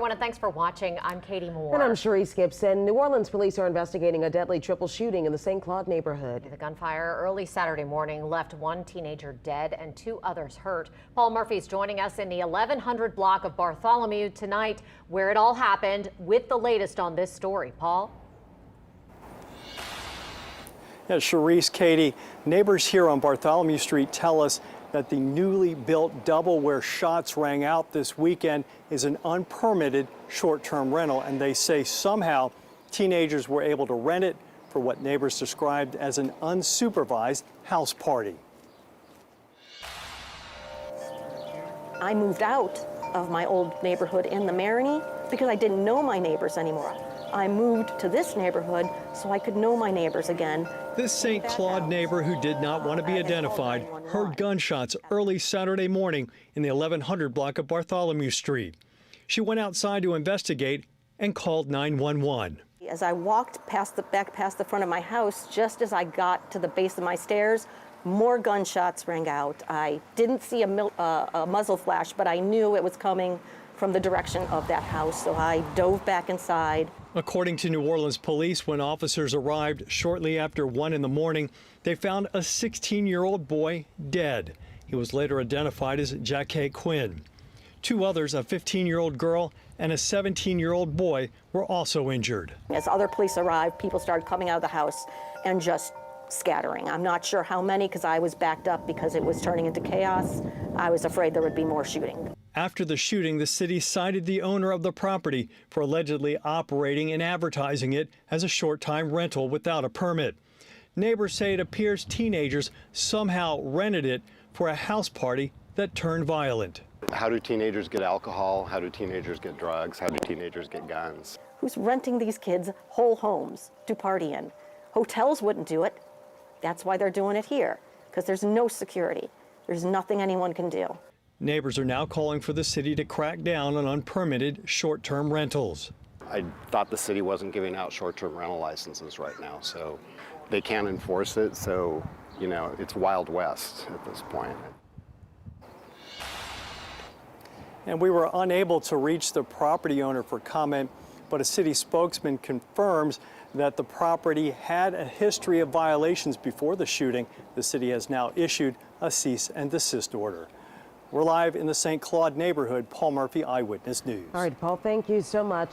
Thanks for watching. I'm Katie Moore. And I'm Cherise Gibson. New Orleans police are investigating a deadly triple shooting in the St. Claude neighborhood. The gunfire early Saturday morning left one teenager dead and two others hurt. Paul Murphy's joining us in the 1100 block of Bartholomew tonight, where it all happened, with the latest on this story. Paul? Yeah, Cherise, Katie, neighbors here on Bartholomew Street tell us that the newly built double where shots rang out this weekend is an unpermitted short-term rental, and they say somehow teenagers were able to rent it for what neighbors described as an unsupervised house party. I moved out of my old neighborhood in the Marigny because I didn't know my neighbors anymore. I moved to this neighborhood so I could know my neighbors again. This St. Claude neighbor who did not want to be identified heard gunshots early Saturday morning in the 1100 block of Bartholomew Street. She went outside to investigate and called 911. As I walked back past the front of my house, just as I got to the base of my stairs, more gunshots rang out. I didn't see a muzzle flash, but I knew it was coming from the direction of that house, so I dove back inside. According to New Orleans police, when officers arrived shortly after 1 in the morning, they found a 16-year-old boy dead. He was later identified as Jacquet Quinn. Two others, a 15-year-old girl and a 17-year-old boy, were also injured. As other police arrived, people started coming out of the house and just scattering. I'm not sure how many because I was backed up because it was turning into chaos. I was afraid there would be more shooting. After the shooting, the city cited the owner of the property for allegedly operating and advertising it as a short-time rental without a permit. Neighbors say it appears teenagers somehow rented it for a house party that turned violent. How do teenagers get alcohol? How do teenagers get drugs? How do teenagers get guns? Who's renting these kids whole homes to party in? Hotels wouldn't do it. That's why they're doing it here, because there's no security. There's nothing anyone can do. Neighbors are now calling for the city to crack down on unpermitted short-term rentals. I thought the city wasn't giving out short-term rental licenses right now, so they can't enforce it. So, you know, it's Wild West at this point. And we were unable to reach the property owner for comment, but a city spokesman confirms that the property had a history of violations before the shooting. The city has now issued a cease and desist order. We're live in the St. Claude neighborhood. Paul Murphy, Eyewitness News. All right, Paul, thank you so much.